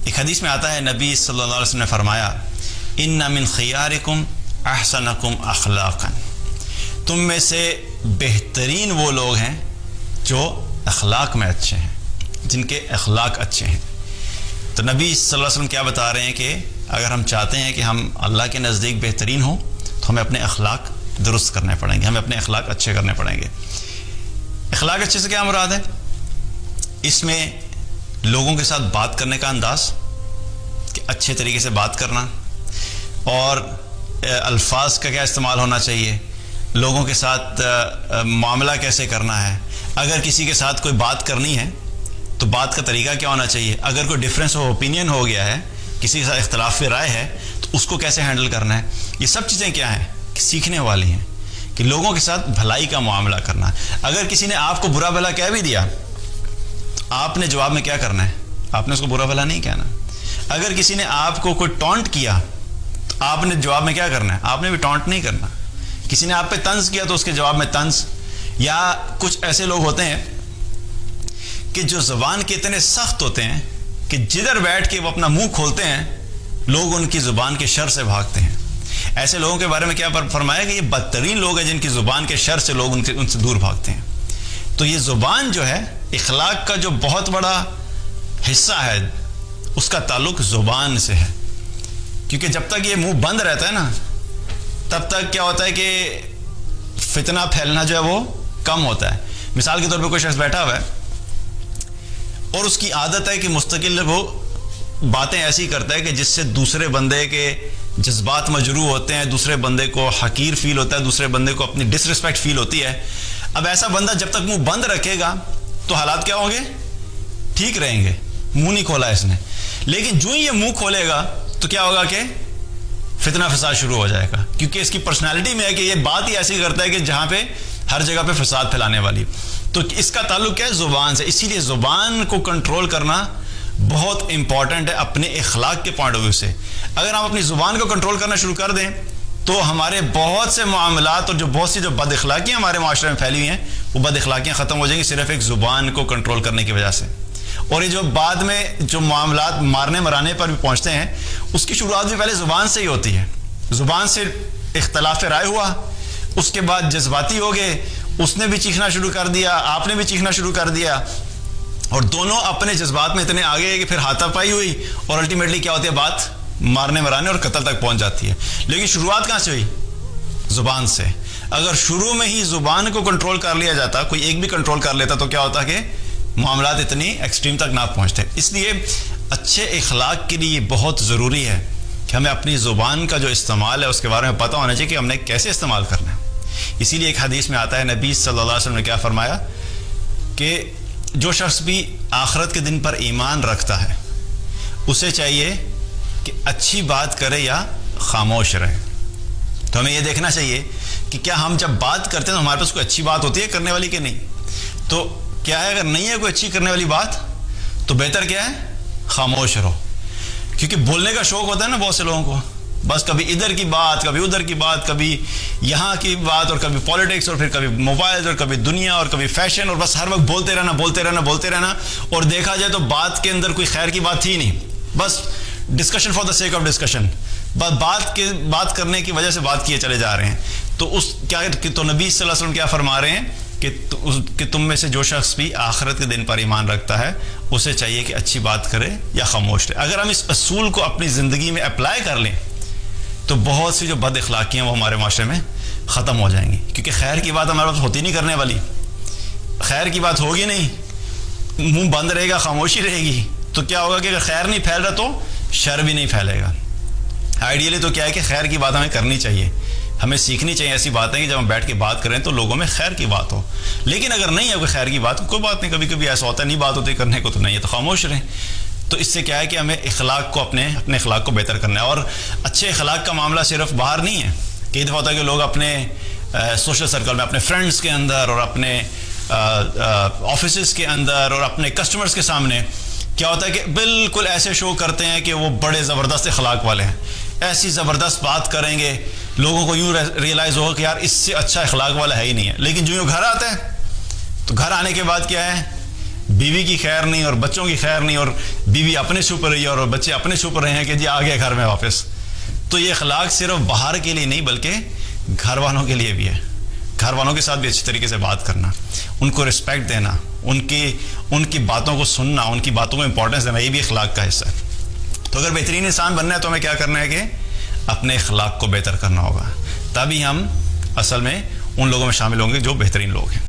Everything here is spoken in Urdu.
ایک حدیث میں آتا ہے نبی صلی اللہ علیہ وسلم نے فرمایا ان من خیارکم احسنکم اخلاقا، تم میں سے بہترین وہ لوگ ہیں جو اخلاق میں اچھے ہیں، جن کے اخلاق اچھے ہیں۔ تو نبی صلی اللہ علیہ وسلم کیا بتا رہے ہیں کہ اگر ہم چاہتے ہیں کہ ہم اللہ کے نزدیک بہترین ہوں تو ہمیں اپنے اخلاق درست کرنے پڑیں گے، ہمیں اپنے اخلاق اچھے کرنے پڑیں گے۔ اخلاق اچھے سے کیا مراد ہے؟ اس میں لوگوں کے ساتھ بات کرنے کا انداز، کہ اچھے طریقے سے بات کرنا، اور الفاظ کا کیا استعمال ہونا چاہیے، لوگوں کے ساتھ معاملہ کیسے کرنا ہے، اگر کسی کے ساتھ کوئی بات کرنی ہے تو بات کا طریقہ کیا ہونا چاہیے، اگر کوئی ڈفرینس آف اوپینین ہو گیا ہے، کسی کے ساتھ اختلاف رائے ہے تو اس کو کیسے ہینڈل کرنا ہے۔ یہ سب چیزیں کیا ہیں کہ سیکھنے والی ہیں، کہ لوگوں کے ساتھ بھلائی کا معاملہ کرنا۔ اگر کسی نے آپ کو برا بھلا کہہ بھی دیا تو آپ نے جواب میں کیا کرنا ہے؟ آپ نے اس کو برا بھلا نہیں کہنا۔ اگر کسی نے آپ کو کوئی ٹونٹ کیا تو آپ نے جواب میں کیا کرنا ہے؟ آپ نے بھی ٹونٹ نہیں کرنا۔ کسی نے آپ پہ طنز کیا تو اس کے جواب میں طنز۔ یا کچھ ایسے لوگ ہوتے ہیں کہ جو زبان کے اتنے سخت ہوتے ہیں کہ جدھر بیٹھ کے وہ اپنا منہ کھولتے ہیں لوگ ان کی زبان کے شر سے بھاگتے ہیں۔ ایسے لوگوں کے بارے میں کیا فرمایا کہ یہ بدترین لوگ ہیں جن کی زبان کے شر سے لوگ ان سے دور بھاگتے ہیں۔ تو یہ زبان جو ہے اخلاق کا جو بہت بڑا حصہ ہے، اس کا تعلق زبان سے ہے، کیونکہ جب تک یہ منہ بند رہتا ہے نا تب تک کیا ہوتا ہے کہ فتنہ پھیلنا جو ہے وہ کم ہوتا ہے۔ مثال کے طور پہ کوئی شخص بیٹھا ہوا ہے اور اس کی عادت ہے کہ مستقل وہ باتیں ایسی کرتا ہے کہ جس سے دوسرے بندے کے جذبات مجروح ہوتے ہیں، دوسرے بندے کو حقیر فیل ہوتا ہے، دوسرے بندے کو اپنی ڈس رسپیکٹ فیل ہوتی ہے۔ اب ایسا بندہ جب تک منہ بند رکھے گا تو حالات کیا ہوں گے؟ ٹھیک رہیں گے، منہ نہیں کھولا اس نے۔ لیکن جو ہی یہ منہ کھولے گا تو کیا ہوگا کہ فتنہ فساد شروع ہو جائے گا، کیونکہ اس کی پرسنالٹی میں ہے کہ یہ بات ہی ایسی کرتا ہے کہ جہاں پہ ہر جگہ پہ فساد پھیلانے والی۔ تو اس کا تعلق کیا ہے؟ زبان سے۔ اسی لیے زبان کو کنٹرول کرنا بہت امپورٹنٹ ہے اپنے اخلاق کے پوائنٹ آف ویو سے۔ اگر ہم اپنی زبان کو کنٹرول کرنا شروع کر دیں تو ہمارے بہت سے معاملات اور بہت سی جو بد اخلاقیاں ہمارے معاشرے میں پھیلی ہوئی ہیں وہ بد اخلاقیاں ختم ہو جائیں گی صرف ایک زبان کو کنٹرول کرنے کی وجہ سے۔ اور یہ جو بعد میں جو معاملات مارنے مرانے پر بھی پہنچتے ہیں اس کی شروعات بھی پہلے زبان سے ہی ہوتی ہے۔ زبان سے اختلاف رائے ہوا، اس کے بعد جذباتی ہو گئے، اس نے بھی چیخنا شروع کر دیا، آپ نے بھی چیخنا شروع کر دیا، اور دونوں اپنے جذبات میں اتنے آگے کہ پھر ہاتھا پائی ہوئی اور الٹیمیٹلی کیا ہوتی ہے؟ بات مارنے مرانے اور قتل تک پہنچ جاتی ہے۔ لیکن شروعات کہاں سے ہوئی؟ زبان سے۔ اگر شروع میں ہی زبان کو کنٹرول کر لیا جاتا، کوئی ایک بھی کنٹرول کر لیتا تو کیا ہوتا کہ معاملات اتنی ایکسٹریم تک نہ پہنچتے۔ اس لیے اچھے اخلاق کے لیے یہ بہت ضروری ہے کہ ہمیں اپنی زبان کا جو استعمال ہے اس کے بارے میں پتہ ہونا چاہیے کہ ہم نے کیسے استعمال کرنا ہے۔ اسی لیے ایک حدیث میں آتا ہے نبی صلی اللہ علیہ وسلم نے کیا فرمایا کہ جو شخص بھی آخرت کے دن پر ایمان رکھتا ہے اسے چاہیے کہ اچھی بات کرے یا خاموش رہے۔ تو ہمیں یہ دیکھنا چاہیے کہ کیا ہم جب بات کرتے ہیں تو ہمارے پاس کوئی اچھی بات ہوتی ہے کرنے والی کہ نہیں۔ تو کیا ہے اگر نہیں ہے کوئی اچھی کرنے والی بات تو بہتر کیا ہے؟ خاموش رہو، کیونکہ بولنے کا شوق ہوتا ہے نا بہت سے لوگوں کو، بس کبھی ادھر کی بات، کبھی ادھر کی بات، کبھی یہاں کی بات، اور کبھی پالیٹکس، اور پھر کبھی موبائل، اور کبھی دنیا، اور کبھی فیشن، اور بس ہر وقت بولتے رہنا بولتے رہنا بولتے رہنا، اور دیکھا جائے تو بات کے اندر کوئی خیر کی بات تھی نہیں، بس discussion for the sake of discussion, بس بات کرنے کی وجہ سے بات کیے چلے جا رہے ہیں۔ تو تو نبی صلی اللہ علیہ وسلم کیا فرما رہے ہیں کہ تم میں سے جو شخص بھی آخرت کے دن پر ایمان رکھتا ہے اسے چاہیے کہ اچھی بات کرے یا خاموش رہے۔ اگر ہم اس اصول کو اپنی زندگی میں اپلائی کر لیں تو بہت سی جو بد اخلاقیاں وہ ہمارے معاشرے میں ختم ہو جائیں گی، کیونکہ خیر کی بات ہمارے پاس ہوتی نہیں کرنے والی، خیر کی بات ہوگی نہیں، منہ بند رہے گا، خاموشی رہے گی، تو کیا ہوگا کہ اگر خیر نہیں پھیل رہا تو شر بھی نہیں پھیلے گا۔ آئیڈیلی تو کیا ہے کہ خیر کی بات ہمیں کرنی چاہیے، ہمیں سیکھنی چاہیے ایسی باتیں کہ جب ہم بیٹھ کے بات کریں تو لوگوں میں خیر کی بات ہو۔ لیکن اگر نہیں ہے کوئی خیر کی بات، کوئی بات نہیں، کبھی کبھی ایسا ہوتا ہے نہیں بات ہوتی کرنے کو تو نہیں ہے تو خاموش رہیں۔ تو اس سے کیا ہے کہ ہمیں اخلاق کو اپنے اخلاق کو بہتر کرنا ہے۔ اور اچھے اخلاق کا معاملہ صرف باہر نہیں ہے، کئی دفعہ ہوتا ہے کہ لوگ اپنے سوشل سرکل میں، اپنے فرینڈس کے اندر، اور اپنے آفیسز کے اندر، اور اپنے کسٹمرز کے سامنے کیا ہوتا ہے کہ بالکل ایسے شو کرتے ہیں کہ وہ بڑے زبردست اخلاق والے ہیں، ایسی زبردست بات کریں گے، لوگوں کو یوں ریئلائز ہوگا کہ یار اس سے اچھا اخلاق والا ہے ہی نہیں ہے۔ لیکن جو گھر آتے ہیں تو گھر آنے کے بعد کیا ہے؟ بیوی کی خیر نہیں اور بچوں کی خیر نہیں, اور بیوی اپنے چھپ رہی ہے اور بچے اپنے چھپ رہے ہیں کہ جی آ گئے گھر میں واپس. تو یہ اخلاق صرف باہر کے لیے نہیں بلکہ گھر والوں کے لیے بھی ہے. گھر والوں کے ساتھ بھی اچھی طریقے سے بات کرنا, ان کو رسپیکٹ دینا, ان کی باتوں کو سننا, ان کی باتوں کو امپورٹنس دینا, یہ بھی اخلاق کا حصہ ہے. تو اگر بہترین انسان بننا ہے تو ہمیں کیا کرنا ہے کہ اپنے اخلاق کو بہتر کرنا ہوگا, تبھی ہم اصل میں ان لوگوں میں شامل ہوں گے جو بہترین لوگ ہیں.